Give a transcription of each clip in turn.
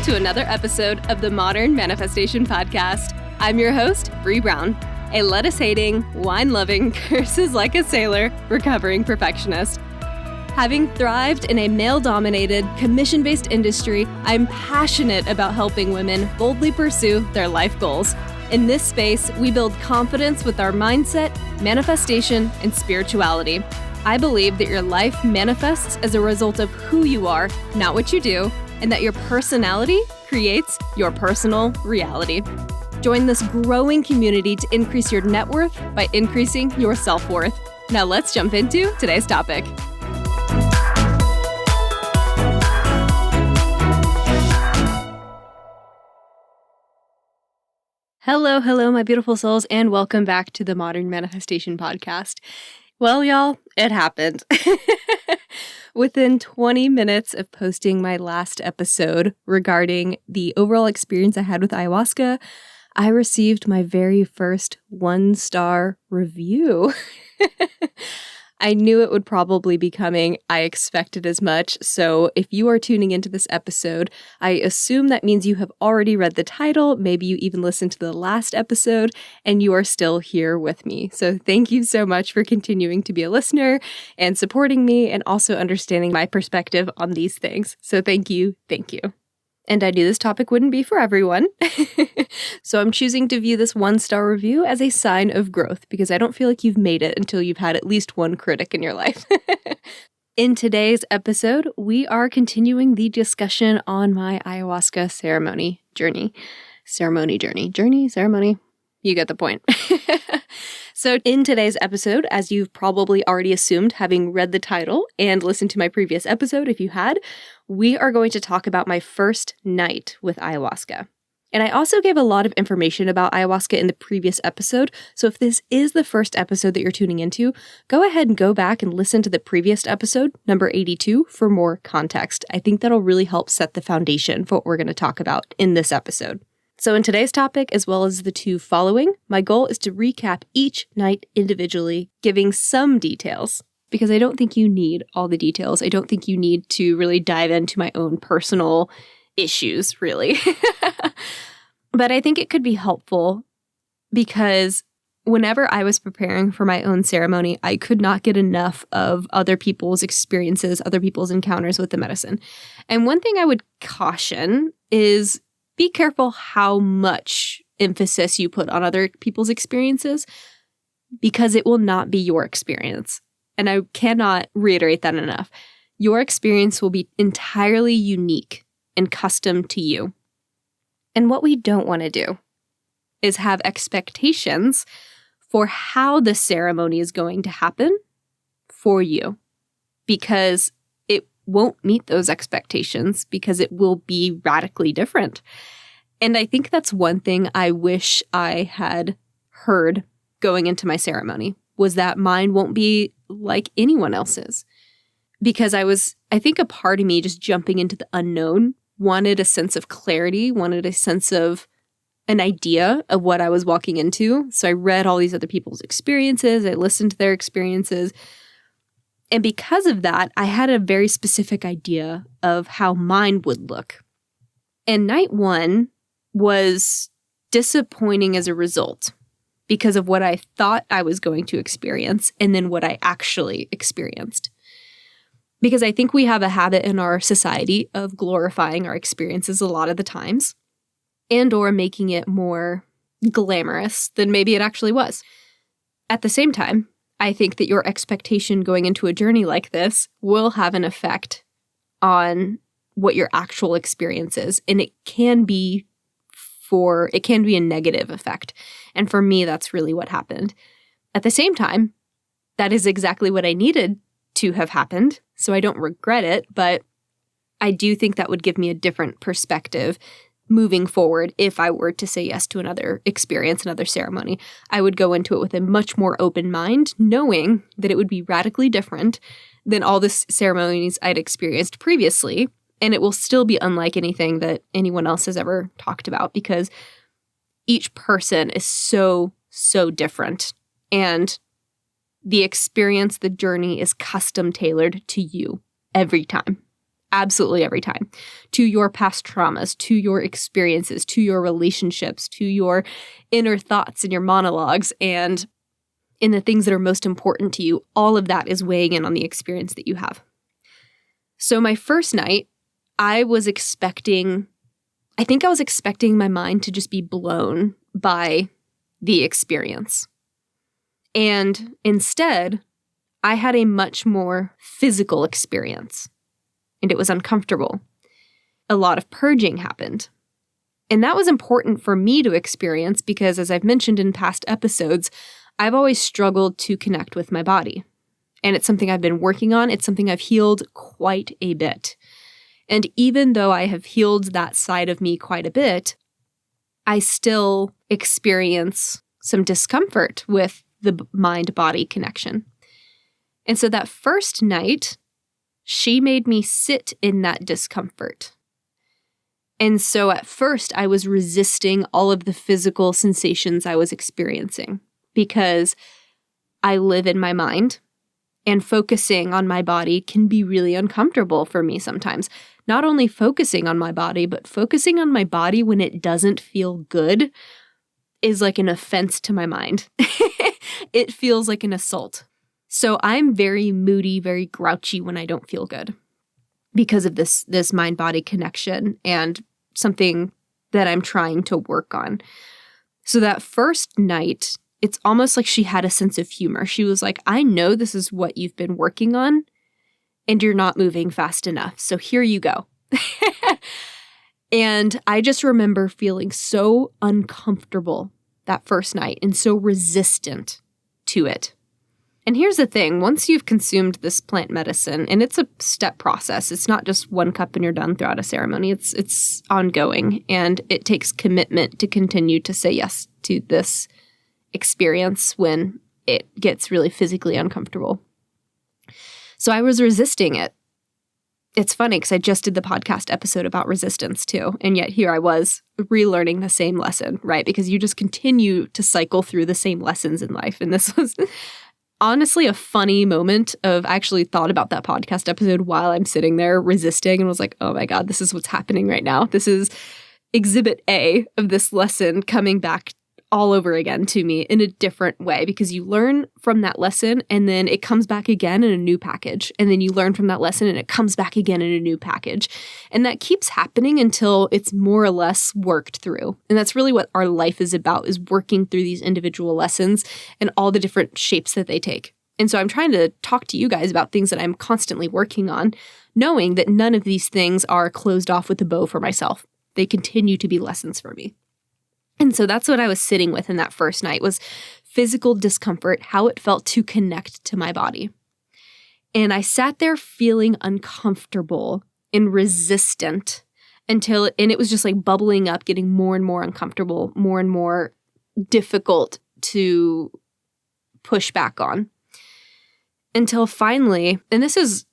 to another episode of the Modern Manifestation Podcast. I'm your host, Bree Brown, a lettuce-hating, wine-loving, curses like a sailor, recovering perfectionist. Having thrived in a male-dominated, commission-based industry, I'm passionate about helping women boldly pursue their life goals. In this space, we build confidence with our mindset, manifestation, and spirituality. I believe that your life manifests as a result of who you are, not what you do, and that your personality creates your personal reality. Join this growing community to increase your net worth by increasing your self-worth. Now let's jump into today's topic. Hello, my beautiful souls, and welcome back to the Modern Manifestation Podcast. Well, y'all, it happened. Within 20 minutes of posting my last episode regarding the overall experience I had with ayahuasca, I received my very first 1-star review. I knew it would probably be coming. I expected as much. So if you are tuning into this episode, I assume that means you have already read the title. Maybe you even listened to the last episode and you are still here with me. So thank you so much for continuing to be a listener and supporting me and also understanding my perspective on these things. So thank you. And I knew this topic wouldn't be for everyone. So I'm choosing to view this 1-star review as a sign of growth because I don't feel like you've made it until you've had at least one critic in your life. In today's episode, we are continuing the discussion on my ayahuasca ceremony. You get the point. So in today's episode, as you've probably already assumed, having read the title and listened to my previous episode, if you had, we are going to talk about my first night with ayahuasca. And I also gave a lot of information about ayahuasca in the previous episode, so if this is the first episode that you're tuning into, go ahead and go back and listen to the previous episode, number 82, for more context. I think that'll really help set the foundation for what we're going to talk about in this episode. So in today's topic, as well as the two following, my goal is to recap each night individually, giving some details, because I don't think you need all the details. I don't think you need to really dive into my own personal issues, really. But I think it could be helpful because whenever I was preparing for my own ceremony, I could not get enough of other people's experiences, other people's encounters with the medicine. And one thing I would caution is be careful how much emphasis you put on other people's experiences because it will not be your experience. And I cannot reiterate that enough. Your experience will be entirely unique and custom to you. And what we don't want to do is have expectations for how the ceremony is going to happen for you because it won't meet those expectations because it will be radically different. And I think that's one thing I wish I had heard going into my ceremony was that mine won't be like anyone else's. Because I think a part of me just jumping into the unknown wanted a sense of clarity, wanted a sense of an idea of what I was walking into. So I read all these other people's experiences. I listened to their experiences. And because of that, I had a very specific idea of how mine would look. And night one was disappointing as a result because of what I thought I was going to experience and then what I actually experienced. Because I think we have a habit in our society of glorifying our experiences a lot of the times and or making it more glamorous than maybe it actually was. At the same time, I think that your expectation going into a journey like this will have an effect on what your actual experience is. And it can be a negative effect. And for me, that's really what happened. At the same time, that is exactly what I needed to have happened. So I don't regret it, but I do think that would give me a different perspective moving forward. If I were to say yes to another experience, another ceremony, I would go into it with a much more open mind, knowing that it would be radically different than all the ceremonies I'd experienced previously. And it will still be unlike anything that anyone else has ever talked about because each person is so different. And the experience, the journey is custom tailored to you every time. absolutely every time, to your past traumas, to your experiences, to your relationships, to your inner thoughts and your monologues, and in the things that are most important to you. All of that is weighing in on the experience that you have. So my first night, I think I was expecting my mind to just be blown by the experience. And instead, I had a much more physical experience, and it was uncomfortable. A lot of purging happened. And that was important for me to experience because, as I've mentioned in past episodes, I've always struggled to connect with my body. And it's something I've been working on. It's something I've healed quite a bit. And even though I have healed that side of me quite a bit, I still experience some discomfort with the mind-body connection. And so that first night, she made me sit in that discomfort. And so at first, I was resisting all of the physical sensations I was experiencing because I live in my mind, and focusing on my body can be really uncomfortable for me sometimes. Not only focusing on my body, but focusing on my body when it doesn't feel good is like an offense to my mind. It feels like an assault. So I'm very moody, very grouchy when I don't feel good because of this mind-body connection and something that I'm trying to work on. So that first night, it's almost like she had a sense of humor. She was like, I know this is what you've been working on, and you're not moving fast enough. So here you go. And I just remember feeling so uncomfortable that first night and so resistant to it. And here's the thing. Once you've consumed this plant medicine, and it's a step process, it's not just 1 cup and you're done throughout a ceremony. It's ongoing, and it takes commitment to continue to say yes to this experience when it gets really physically uncomfortable. So I was resisting it. It's funny because I just did the podcast episode about resistance too. And yet here I was relearning the same lesson, right? Because you just continue to cycle through the same lessons in life. And this was honestly a funny moment of, I actually thought about that podcast episode while I'm sitting there resisting and was like, oh my God, this is what's happening right now. This is exhibit A of this lesson coming back all over again to me in a different way, because you learn from that lesson and then it comes back again in a new package. And then you learn from that lesson and it comes back again in a new package. And that keeps happening until it's more or less worked through. And that's really what our life is about, is working through these individual lessons and all the different shapes that they take. And so I'm trying to talk to you guys about things that I'm constantly working on, knowing that none of these things are closed off with a bow for myself. They continue to be lessons for me. And so that's what I was sitting with in that first night, was physical discomfort, how it felt to connect to my body. And I sat there feeling uncomfortable and resistant and it was just like bubbling up, getting more and more uncomfortable, more and more difficult to push back on. Until finally, and this is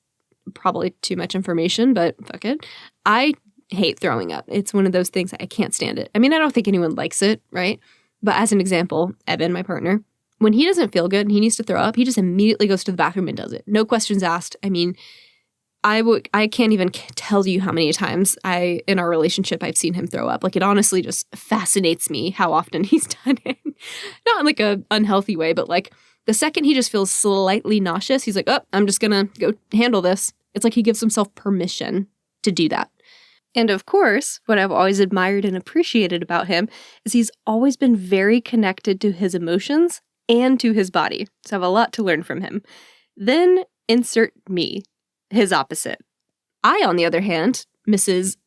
probably too much information, but fuck it, I hate throwing up. It's one of those things, I can't stand it. I mean, I don't think anyone likes it, right? But as an example, Evan, my partner, when he doesn't feel good and he needs to throw up, he just immediately goes to the bathroom and does it. No questions asked. I mean, I can't even tell you how many times in our relationship, I've seen him throw up. Like, it honestly just fascinates me how often he's done it. Not in like a unhealthy way, but like the second he just feels slightly nauseous, he's like, oh, I'm just going to go handle this. It's like he gives himself permission to do that. And of course, what I've always admired and appreciated about him is he's always been very connected to his emotions and to his body. So I have a lot to learn from him. Then insert me, his opposite. I, on the other hand,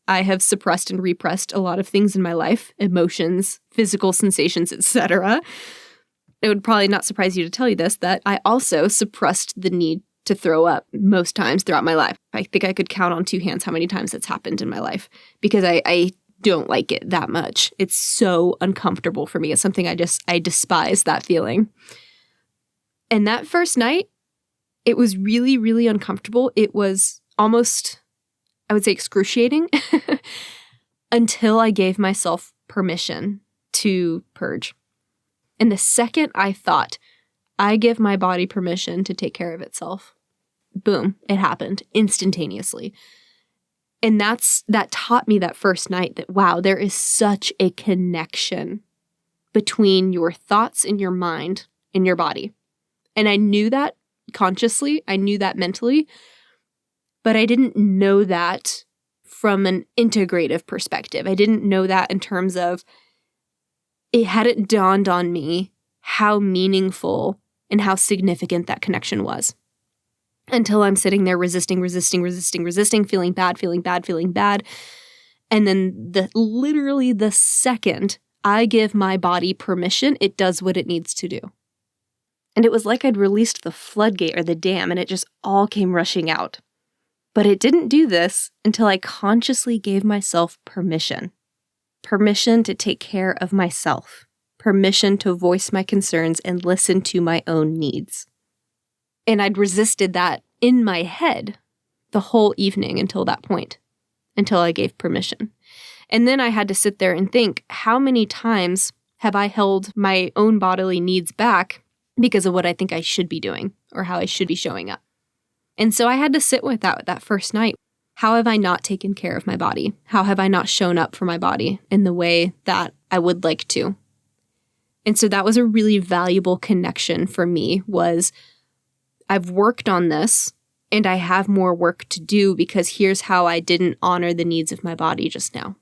I have suppressed and repressed a lot of things in my life, emotions, physical sensations, etc. It would probably not surprise you to tell you this, that I also suppressed the need to throw up most times throughout my life. I think I could count on 2 hands how many times it's happened in my life, because I don't like it that much. It's so uncomfortable for me. It's something I despise that feeling. And that first night, it was really, really uncomfortable. It was almost, I would say, excruciating until I gave myself permission to purge. And the second I thought, I give my body permission to take care of itself, boom, it happened instantaneously. And that taught me that first night that, wow, there is such a connection between your thoughts in your mind and your body. And I knew that consciously, I knew that mentally, but I didn't know that from an integrative perspective. I didn't know that in terms of, it hadn't dawned on me how meaningful and how significant that connection was until I'm sitting there resisting, feeling bad. And then literally the second I give my body permission, it does what it needs to do. And it was like I'd released the floodgate or the dam, and it just all came rushing out. But it didn't do this until I consciously gave myself permission. Permission to take care of myself. Permission to voice my concerns and listen to my own needs. And I'd resisted that in my head the whole evening until that point, until I gave permission. And then I had to sit there and think, how many times have I held my own bodily needs back because of what I think I should be doing or how I should be showing up? And so I had to sit with that first night. How have I not taken care of my body? How have I not shown up for my body in the way that I would like to? And so that was a really valuable connection for me, was I've worked on this and I have more work to do because here's how I didn't honor the needs of my body just now.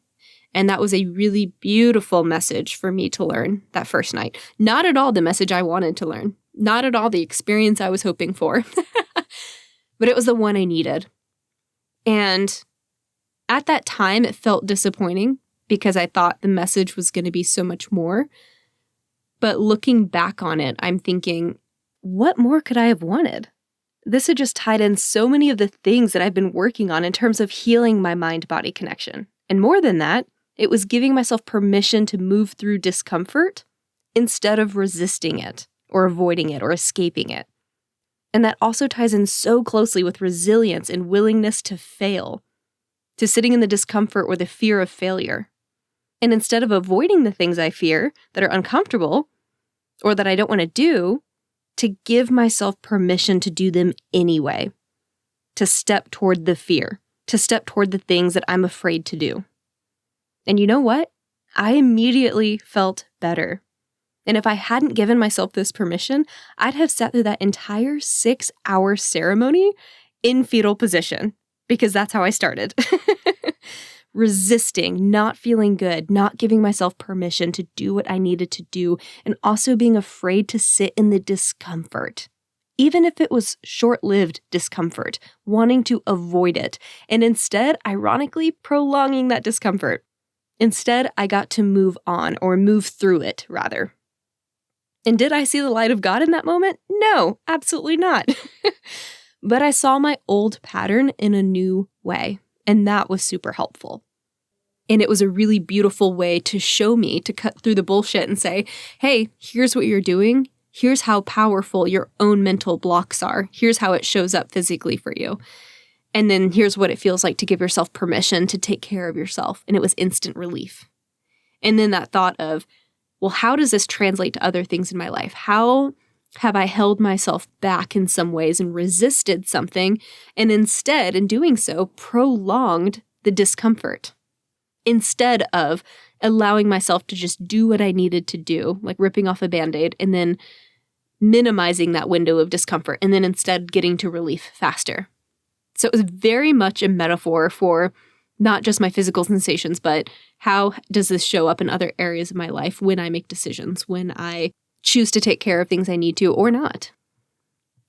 And that was a really beautiful message for me to learn that first night. Not at all the message I wanted to learn. Not at all the experience I was hoping for. But it was the one I needed. And at that time, it felt disappointing because I thought the message was going to be so much more. But looking back on it, I'm thinking, what more could I have wanted? This had just tied in so many of the things that I've been working on in terms of healing my mind-body connection. And more than that, it was giving myself permission to move through discomfort instead of resisting it or avoiding it or escaping it. And that also ties in so closely with resilience and willingness to fail, to sitting in the discomfort or the fear of failure. And instead of avoiding the things I fear that are uncomfortable or that I don't want to do, to give myself permission to do them anyway, to step toward the fear, to step toward the things that I'm afraid to do. And you know what? I immediately felt better. And if I hadn't given myself this permission, I'd have sat through that entire 6-hour ceremony in fetal position, because that's how I started. Resisting, not feeling good, not giving myself permission to do what I needed to do, and also being afraid to sit in the discomfort. Even if it was short-lived discomfort, wanting to avoid it, and instead, ironically, prolonging that discomfort. Instead, I got to move on, or move through it, rather. And did I see the light of God in that moment? No, absolutely not. But I saw my old pattern in a new way, and that was super helpful. And it was a really beautiful way to show me, to cut through the bullshit and say, hey, here's what you're doing. Here's how powerful your own mental blocks are. Here's how it shows up physically for you. And then here's what it feels like to give yourself permission to take care of yourself. And it was instant relief. And then that thought of, well, how does this translate to other things in my life? How have I held myself back in some ways and resisted something, and instead, in doing so, prolonged the discomfort? Instead of allowing myself to just do what I needed to do, like ripping off a Band-Aid, and then minimizing that window of discomfort, and then instead getting to relief faster. So it was very much a metaphor for not just my physical sensations, but how does this show up in other areas of my life when I make decisions, when I choose to take care of things I need to or not.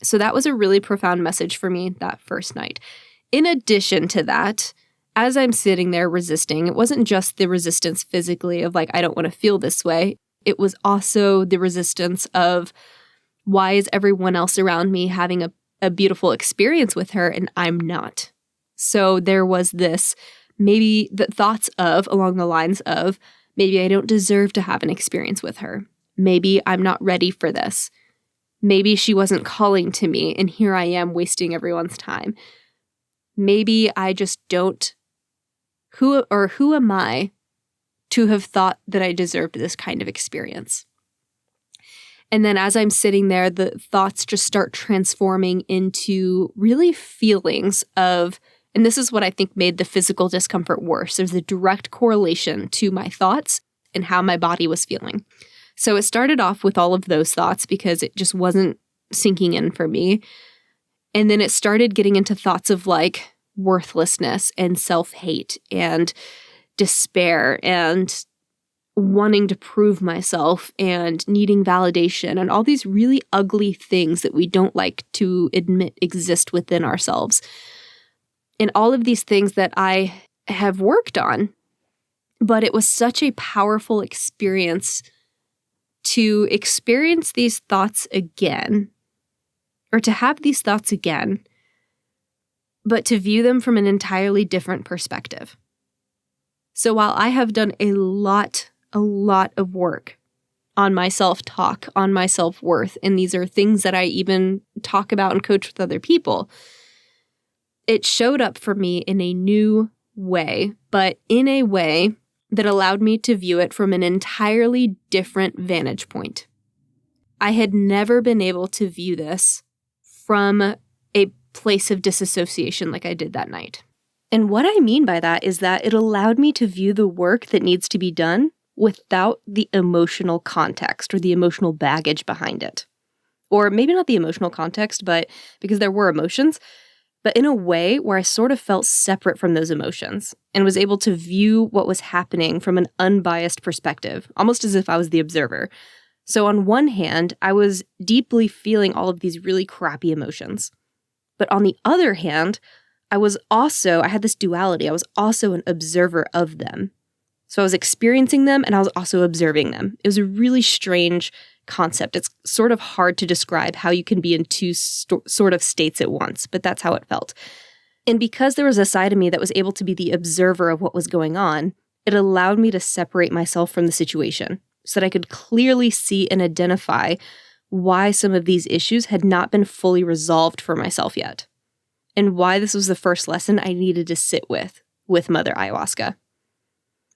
So that was a really profound message for me that first night. In addition to that, as I'm sitting there resisting, it wasn't just the resistance physically of like, I don't want to feel this way. It was also the resistance of, why is everyone else around me having a beautiful experience with her and I'm not? So there was this, maybe the thoughts of, along the lines of, maybe I don't deserve to have an experience with her. Maybe I'm not ready for this. Maybe she wasn't calling to me and here I am wasting everyone's time. Maybe I just don't, who am I to have thought that I deserved this kind of experience? And then as I'm sitting there, the thoughts just start transforming into really feelings of And this is what I think made the physical discomfort worse. There's a direct correlation to my thoughts and how my body was feeling. So it started off with all of those thoughts because it just wasn't sinking in for me. And then it started getting into thoughts of like worthlessness and self-hate and despair and wanting to prove myself and needing validation and all these really ugly things that we don't like to admit exist within ourselves. And all of these things that I have worked on, but it was such a powerful experience to experience these thoughts again, or to have these thoughts again, but to view them from an entirely different perspective. So while I have done a lot of work on my self-talk, on my self-worth, and these are things that I even talk about and coach with other people, it showed up for me in a new way, but in a way that allowed me to view it from an entirely different vantage point. I had never been able to view this from a place of disassociation like I did that night. And what I mean by that is that it allowed me to view the work that needs to be done without the emotional context or the emotional baggage behind it. Or maybe not the emotional context, but because there were emotions, but in a way where I sort of felt separate from those emotions and was able to view what was happening from an unbiased perspective, almost as if I was the observer. So on one hand, I was deeply feeling all of these really crappy emotions. But on the other hand, I had this duality. I was also an observer of them. So I was experiencing them and I was also observing them. It was a really strange concept. It's sort of hard to describe how you can be in two sort of states at once, but that's how it felt. And because there was a side of me that was able to be the observer of what was going on, it allowed me to separate myself from the situation so that I could clearly see and identify why some of these issues had not been fully resolved for myself yet, and why this was the first lesson I needed to sit with Mother Ayahuasca.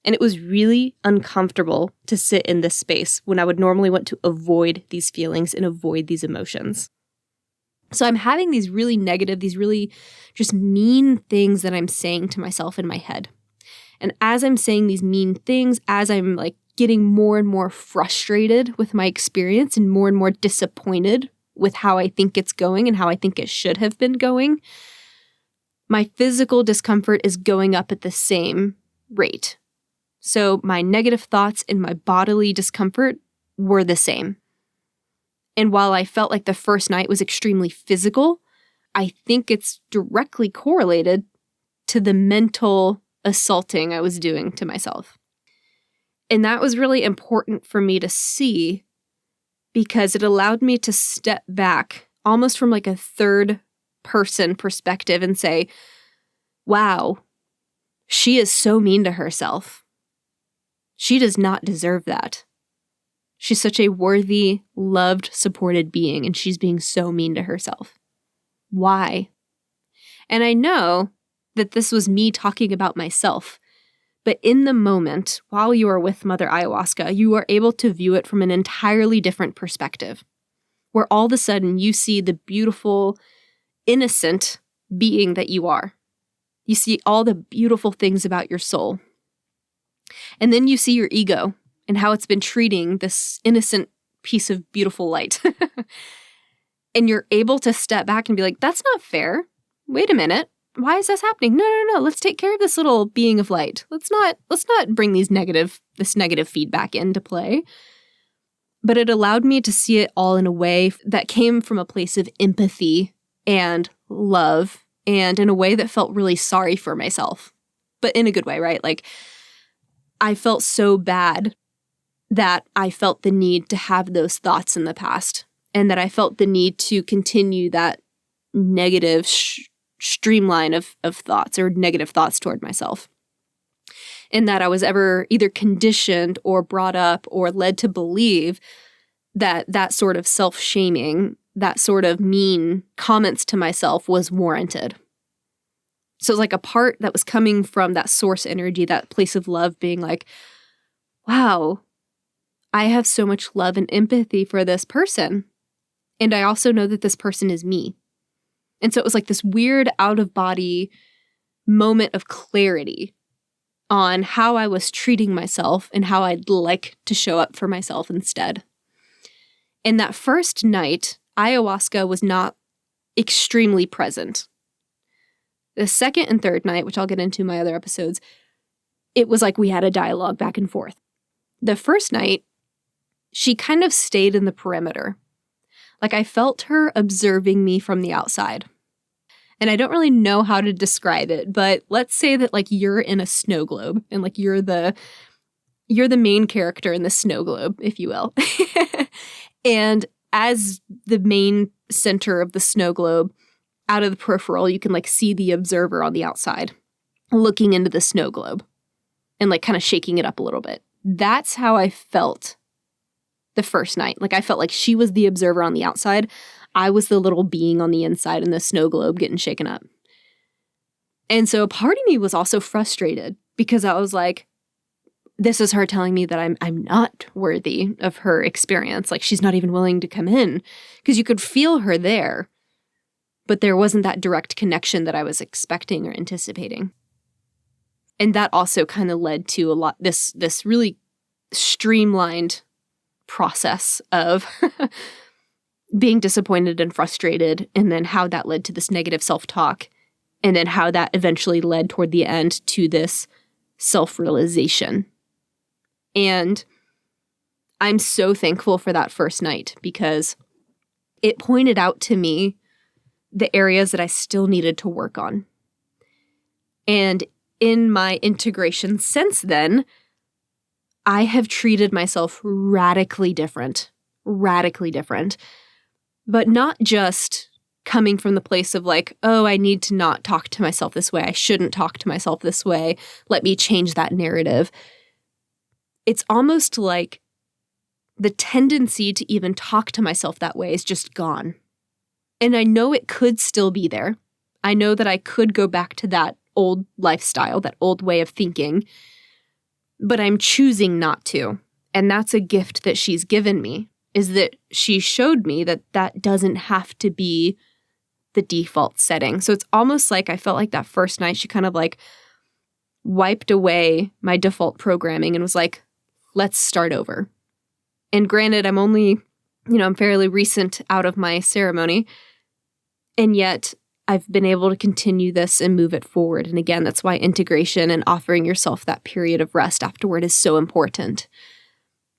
And it was really uncomfortable to sit in this space when I would normally want to avoid these feelings and avoid these emotions. So I'm having these really negative, these really just mean things that I'm saying to myself in my head. And as I'm saying these mean things, as I'm like getting more and more frustrated with my experience and more disappointed with how I think it's going and how I think it should have been going, my physical discomfort is going up at the same rate. So my negative thoughts and my bodily discomfort were the same. And while I felt like the first night was extremely physical, I think it's directly correlated to the mental assaulting I was doing to myself. And that was really important for me to see because it allowed me to step back almost from like a third person perspective and say, wow, she is so mean to herself. She does not deserve that. She's such a worthy, loved, supported being, and she's being so mean to herself. Why? And I know that this was me talking about myself, but in the moment, while you are with Mother Ayahuasca, you are able to view it from an entirely different perspective, where all of a sudden you see the beautiful, innocent being that you are. You see all the beautiful things about your soul. And then you see your ego and how it's been treating this innocent piece of beautiful light. And you're able to step back and be like, that's not fair. Wait a minute. Why is this happening? No. Let's take care of this little being of light. Let's not bring this negative feedback into play. But it allowed me to see it all in a way that came from a place of empathy and love, and in a way that felt really sorry for myself. But in a good way, right? Like, I felt so bad that I felt the need to have those thoughts in the past, and that I felt the need to continue that negative streamline of thoughts or negative thoughts toward myself. And that I was ever either conditioned or brought up or led to believe that sort of self-shaming, that sort of mean comments to myself was warranted. So it's like a part that was coming from that source energy, that place of love, being like, wow, I have so much love and empathy for this person. And I also know that this person is me. And so it was like this weird out-of-body moment of clarity on how I was treating myself and how I'd like to show up for myself instead. And that first night, ayahuasca was not extremely present. The second and third night, which I'll get into in my other episodes, it was like we had a dialogue back and forth. The first night, she kind of stayed in the perimeter. Like I felt her observing me from the outside. And I don't really know how to describe it, but let's say that like you're in a snow globe and like you're the main character in the snow globe, if you will. And as the main center of the snow globe, out of the peripheral, you can like see the observer on the outside looking into the snow globe and like kind of shaking it up a little bit. That's how I felt the first night. Like I felt like she was the observer on the outside. I was the little being on the inside in the snow globe getting shaken up. And so part of me was also frustrated because I was like, this is her telling me that I'm not worthy of her experience. Like she's not even willing to come in because you could feel her there, but there wasn't that direct connection that I was expecting or anticipating. And that also kind of led to a lot, this really streamlined process of being disappointed and frustrated, and then how that led to this negative self-talk, and then how that eventually led toward the end to this self-realization. And I'm so thankful for that first night because it pointed out to me the areas that I still needed to work on. And in my integration since then, I have treated myself radically different, but not just coming from the place of like, oh, I need to not talk to myself this way. I shouldn't talk to myself this way. Let me change that narrative. It's almost like the tendency to even talk to myself that way is just gone. And I know it could still be there. I know that I could go back to that old lifestyle, that old way of thinking, but I'm choosing not to. And that's a gift that she's given me, is that she showed me that that doesn't have to be the default setting. So it's almost like I felt like that first night she kind of like wiped away my default programming and was like, let's start over. And granted, I'm fairly recent out of my ceremony, and yet I've been able to continue this and move it forward. And again, that's why integration and offering yourself that period of rest afterward is so important.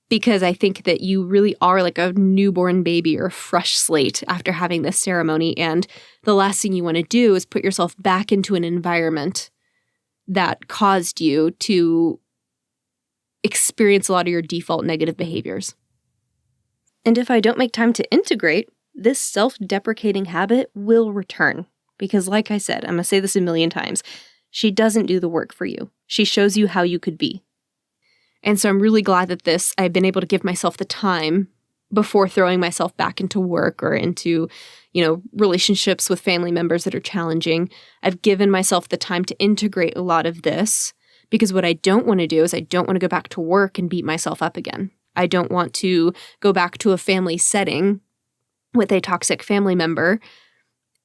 Because I think that you really are like a newborn baby or a fresh slate after having this ceremony. And the last thing you want to do is put yourself back into an environment that caused you to experience a lot of your default negative behaviors. And if I don't make time to integrate, this self-deprecating habit will return. Because like I said, I'm going to say this a million times, she doesn't do the work for you. She shows you how you could be. And so I'm really glad that I've been able to give myself the time before throwing myself back into work or into, relationships with family members that are challenging. I've given myself the time to integrate a lot of this, because what I don't want to do is I don't want to go back to work and beat myself up again. I don't want to go back to a family setting with a toxic family member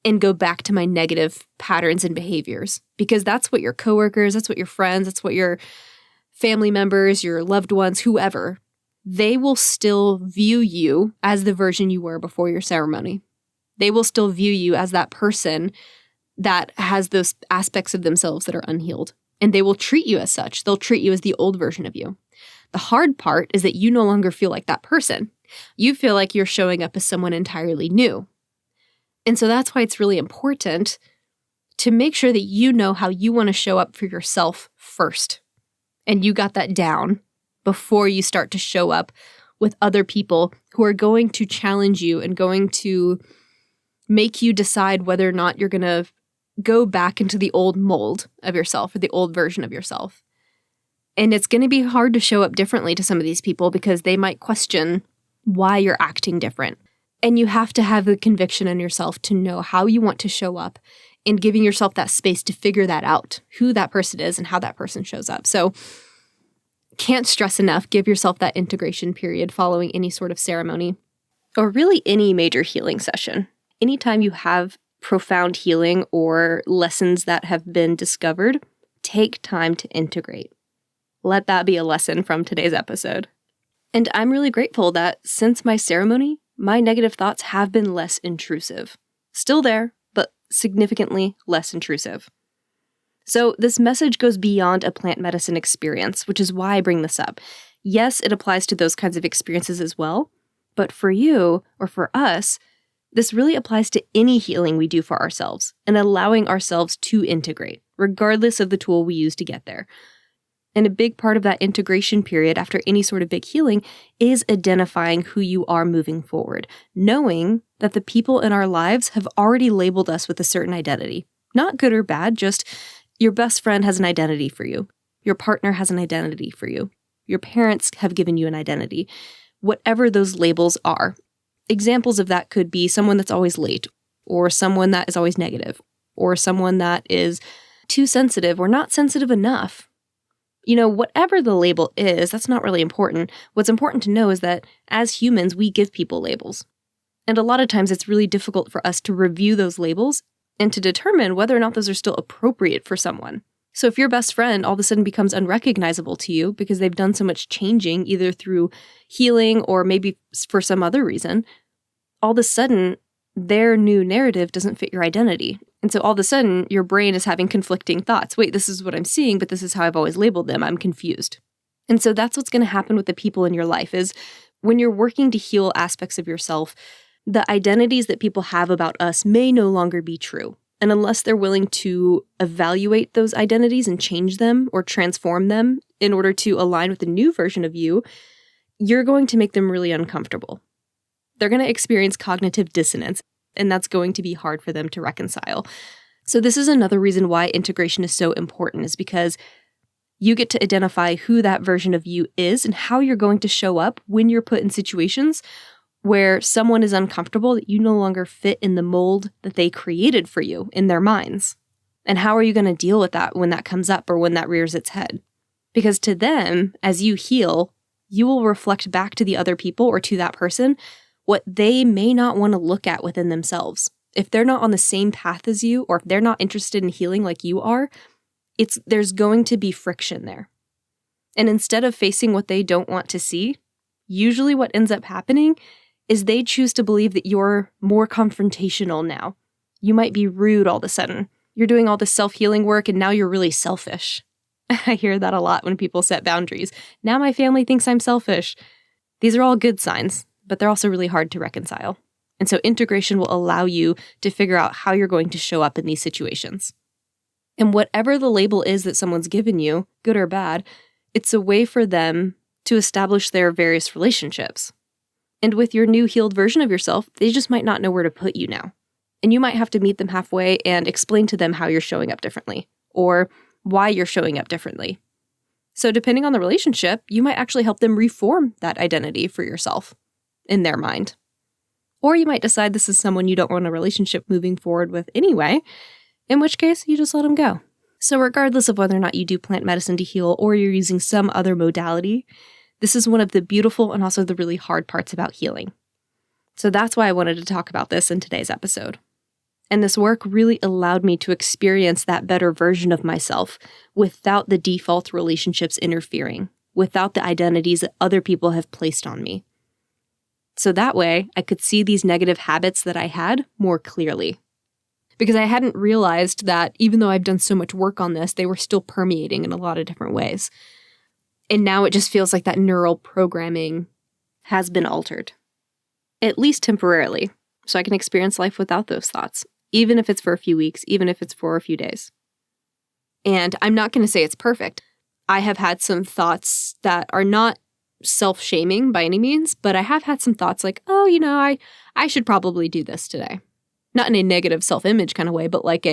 and go back to my negative patterns and behaviors, because that's what your coworkers, that's what your friends, that's what your family members, your loved ones, whoever, they will still view you as the version you were before your ceremony. They will still view you as that person that has those aspects of themselves that are unhealed. And they will treat you as such. They'll treat you as the old version of you. The hard part is that you no longer feel like that person. You feel like you're showing up as someone entirely new. And so that's why it's really important to make sure that you know how you want to show up for yourself first. And you got that down before you start to show up with other people who are going to challenge you and going to make you decide whether or not you're going to go back into the old mold of yourself or the old version of yourself. And it's going to be hard to show up differently to some of these people because they might question why you're acting different. And you have to have the conviction in yourself to know how you want to show up and giving yourself that space to figure that out, who that person is and how that person shows up. So can't stress enough, give yourself that integration period following any sort of ceremony or really any major healing session. Anytime you have profound healing or lessons that have been discovered take time to integrate. Let that be a lesson from today's episode. And I'm really grateful that since my ceremony, my negative thoughts have been less intrusive. Still there, but significantly less intrusive. So this message goes beyond a plant medicine experience, which is why I bring this up. Yes, it applies to those kinds of experiences as well, but for you, or for us, this really applies to any healing we do for ourselves and allowing ourselves to integrate, regardless of the tool we use to get there. And a big part of that integration period after any sort of big healing is identifying who you are moving forward, knowing that the people in our lives have already labeled us with a certain identity. Not good or bad, just your best friend has an identity for you. Your partner has an identity for you. Your parents have given you an identity. Whatever those labels are. Examples of that could be someone that's always late, or someone that is always negative, or someone that is too sensitive or not sensitive enough. Whatever the label is, that's not really important. What's important to know is that as humans, we give people labels. And a lot of times it's really difficult for us to review those labels and to determine whether or not those are still appropriate for someone. So if your best friend all of a sudden becomes unrecognizable to you because they've done so much changing, either through healing or maybe for some other reason, all of a sudden their new narrative doesn't fit your identity. And so all of a sudden your brain is having conflicting thoughts. Wait, this is what I'm seeing, but this is how I've always labeled them. I'm confused. And so that's what's going to happen with the people in your life is when you're working to heal aspects of yourself, the identities that people have about us may no longer be true. And unless they're willing to evaluate those identities and change them or transform them in order to align with the new version of you, you're going to make them really uncomfortable. They're going to experience cognitive dissonance, and that's going to be hard for them to reconcile. So this is another reason why integration is so important, is because you get to identify who that version of you is and how you're going to show up when you're put in situations where someone is uncomfortable that you no longer fit in the mold that they created for you in their minds. And how are you going to deal with that when that comes up or when that rears its head? Because to them, as you heal, you will reflect back to the other people or to that person what they may not want to look at within themselves. If they're not on the same path as you, or if they're not interested in healing like you are, there's going to be friction there. And instead of facing what they don't want to see, usually what ends up happening is they choose to believe that you're more confrontational now. You might be rude all of a sudden. You're doing all this self-healing work and now you're really selfish. I hear that a lot when people set boundaries. Now my family thinks I'm selfish. These are all good signs, but they're also really hard to reconcile. And so integration will allow you to figure out how you're going to show up in these situations. And whatever the label is that someone's given you, good or bad, it's a way for them to establish their various relationships. And with your new healed version of yourself, they just might not know where to put you now. And you might have to meet them halfway and explain to them how you're showing up differently or why you're showing up differently. So depending on the relationship, you might actually help them reform that identity for yourself in their mind. Or you might decide this is someone you don't want a relationship moving forward with anyway, in which case you just let them go. So regardless of whether or not you do plant medicine to heal or you're using some other modality, this is one of the beautiful and also the really hard parts about healing. So that's why I wanted to talk about this in today's episode. And this work really allowed me to experience that better version of myself without the default relationships interfering, without the identities that other people have placed on me. So that way, I could see these negative habits that I had more clearly. Because I hadn't realized that even though I've done so much work on this, they were still permeating in a lot of different ways. And now it just feels like that neural programming has been altered, at least temporarily, so I can experience life without those thoughts, even if it's for a few weeks, even if it's for a few days. And I'm not going to say it's perfect. I have had some thoughts that are not self-shaming by any means, but I have had some thoughts like, I should probably do this today. Not in a negative self-image kind of way, but like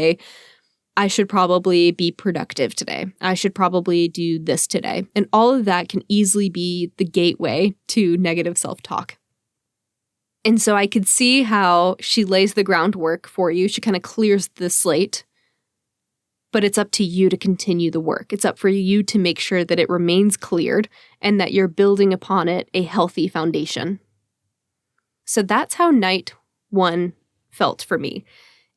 I should probably be productive today. I should probably do this today. And all of that can easily be the gateway to negative self-talk. And so I could see how she lays the groundwork for you. She kind of clears the slate. But it's up to you to continue the work. It's up for you to make sure that it remains cleared and that you're building upon it a healthy foundation. So that's how night 1 felt for me.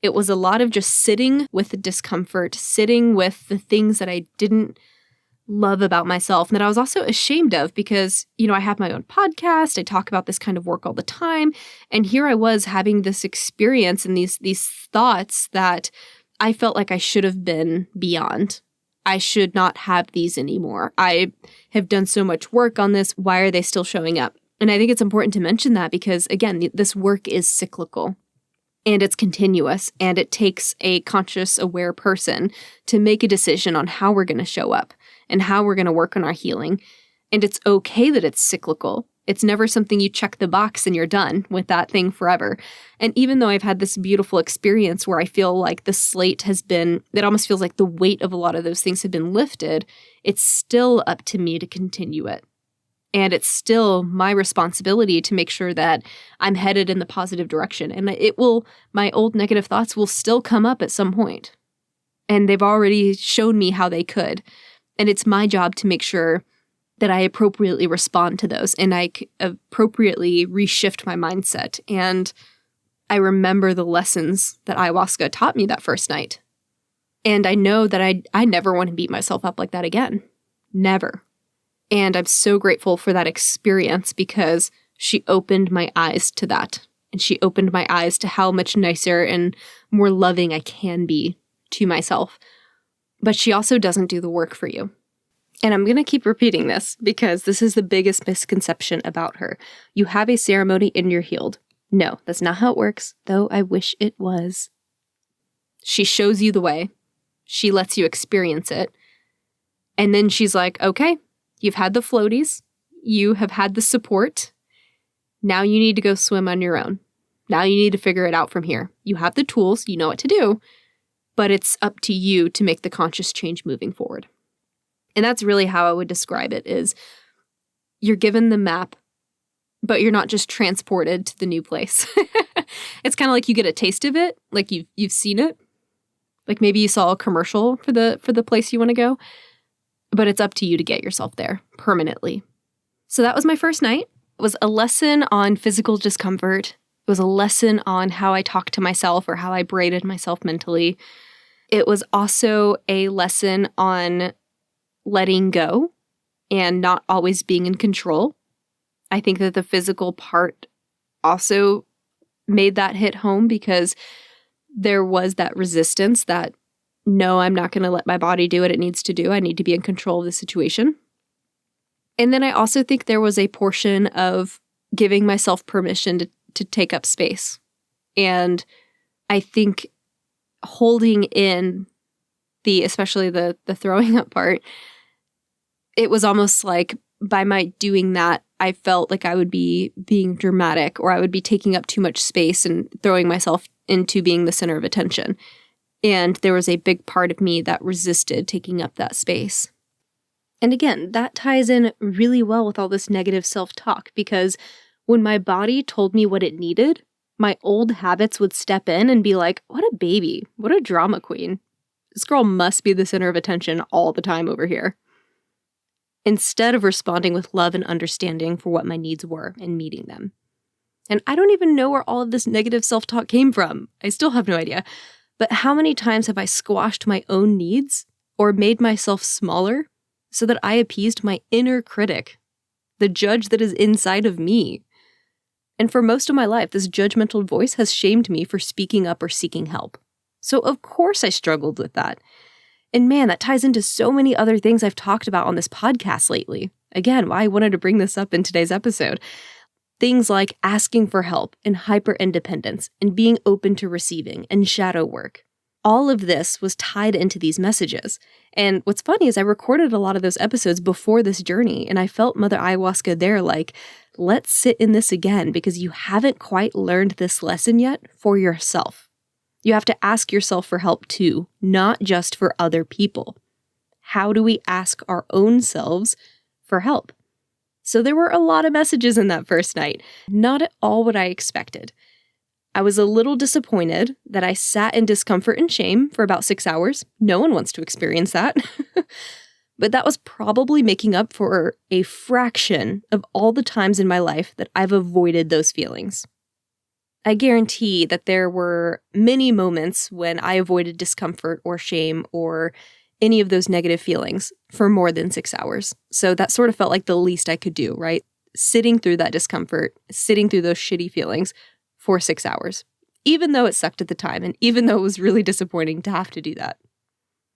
It was a lot of just sitting with the discomfort, sitting with the things that I didn't love about myself and that I was also ashamed of because, I have my own podcast. I talk about this kind of work all the time. And here I was having this experience and these thoughts that I felt like I should have been beyond. I should not have these anymore. I have done so much work on this. Why are they still showing up? And I think it's important to mention that because, again, this work is cyclical and it's continuous and it takes a conscious, aware person to make a decision on how we're going to show up and how we're going to work on our healing. And it's okay that it's cyclical. It's never something you check the box and you're done with that thing forever. And even though I've had this beautiful experience where I feel like the slate has been, it almost feels like the weight of a lot of those things have been lifted, it's still up to me to continue it. And it's still my responsibility to make sure that I'm headed in the positive direction. And my old negative thoughts will still come up at some point. And they've already shown me how they could. And it's my job to make sure that I appropriately respond to those and I appropriately reshift my mindset. And I remember the lessons that ayahuasca taught me that first night. And I know that I never want to beat myself up like that again. Never. And I'm so grateful for that experience because she opened my eyes to that. And she opened my eyes to how much nicer and more loving I can be to myself. But she also doesn't do the work for you. And I'm going to keep repeating this because this is the biggest misconception about her. You have a ceremony and you're healed. No, that's not how it works, though I wish it was. She shows you the way. She lets you experience it. And then she's like, okay, you've had the floaties. You have had the support. Now you need to go swim on your own. Now you need to figure it out from here. You have the tools. You know what to do. But it's up to you to make the conscious change moving forward. And that's really how I would describe it is you're given the map, but you're not just transported to the new place. It's kind of like you get a taste of it, like you've seen it. Like maybe you saw a commercial for the place you want to go, but it's up to you to get yourself there permanently. So that was my first night. It was a lesson on physical discomfort. It was a lesson on how I talk to myself or how I braided myself mentally. It was also a lesson on letting go and not always being in control. I think that the physical part also made that hit home because there was that resistance that, no, I'm not going to let my body do what it needs to do. I need to be in control of the situation. And then I also think there was a portion of giving myself permission to take up space. And I think holding in especially the throwing up part, it was almost like by my doing that, I felt like I would be being dramatic or I would be taking up too much space and throwing myself into being the center of attention. And there was a big part of me that resisted taking up that space. And again, that ties in really well with all this negative self-talk because when my body told me what it needed, my old habits would step in and be like, what a baby, what a drama queen. This girl must be the center of attention all the time over here. Instead of responding with love and understanding for what my needs were and meeting them. And I don't even know where all of this negative self-talk came from. I still have no idea. But how many times have I squashed my own needs or made myself smaller so that I appeased my inner critic, the judge that is inside of me? And for most of my life, this judgmental voice has shamed me for speaking up or seeking help. So of course I struggled with that. And man, that ties into so many other things I've talked about on this podcast lately. Again, why I wanted to bring this up in today's episode. Things like asking for help and hyper-independence and being open to receiving and shadow work. All of this was tied into these messages. And what's funny is I recorded a lot of those episodes before this journey, and I felt Mother Ayahuasca there like, let's sit in this again because you haven't quite learned this lesson yet for yourself. You have to ask yourself for help too, not just for other people. How do we ask our own selves for help? So there were a lot of messages in that first night, not at all what I expected. I was a little disappointed that I sat in discomfort and shame for about 6 hours. No one wants to experience that. But that was probably making up for a fraction of all the times in my life that I've avoided those feelings. I guarantee that there were many moments when I avoided discomfort or shame or any of those negative feelings for more than 6 hours. So that sort of felt like the least I could do, right? Sitting through that discomfort, sitting through those shitty feelings for 6 hours, even though it sucked at the time and even though it was really disappointing to have to do that.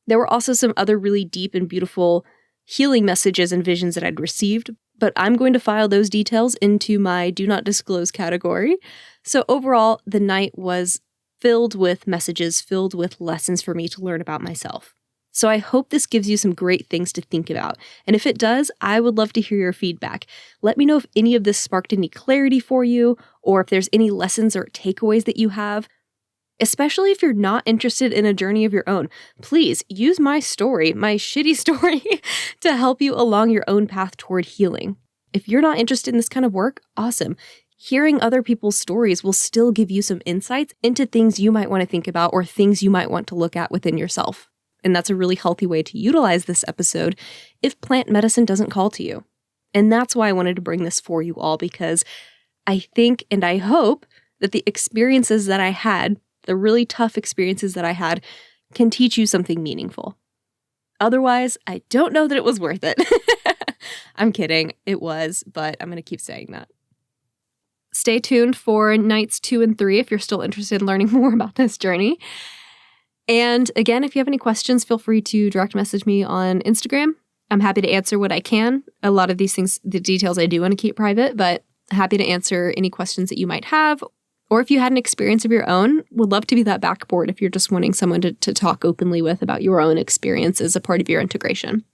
There were also some other really deep and beautiful healing messages and visions that I'd received, but I'm going to file those details into my do not disclose category. So overall, the night was filled with messages, filled with lessons for me to learn about myself. So I hope this gives you some great things to think about. And if it does, I would love to hear your feedback. Let me know if any of this sparked any clarity for you, or if there's any lessons or takeaways that you have. Especially if you're not interested in a journey of your own, please use my story, my shitty story, to help you along your own path toward healing. If you're not interested in this kind of work, awesome. Hearing other people's stories will still give you some insights into things you might want to think about or things you might want to look at within yourself. And that's a really healthy way to utilize this episode if plant medicine doesn't call to you. And that's why I wanted to bring this for you all, because I think and I hope that the experiences that I had, the really tough experiences that I had, can teach you something meaningful. Otherwise, I don't know that it was worth it. I'm kidding. It was, but I'm going to keep saying that. Stay tuned for nights 2 and 3 if you're still interested in learning more about this journey. And again, if you have any questions, feel free to direct message me on Instagram. I'm happy to answer what I can. A lot of these things, the details I do want to keep private, but happy to answer any questions that you might have. Or if you had an experience of your own, would love to be that backboard if you're just wanting someone to talk openly with about your own experience as a part of your integration.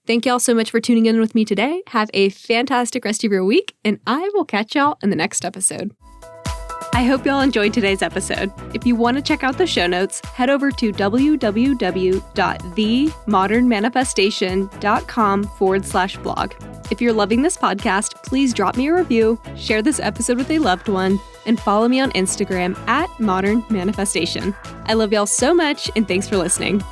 Thank y'all so much for tuning in with me today. Have a fantastic rest of your week, and I will catch y'all in the next episode. I hope y'all enjoyed today's episode. If you want to check out the show notes, head over to www.themodernmanifestation.com/blog. If you're loving this podcast, please drop me a review, share this episode with a loved one, and follow me on Instagram @modernmanifestation. I love y'all so much, and thanks for listening.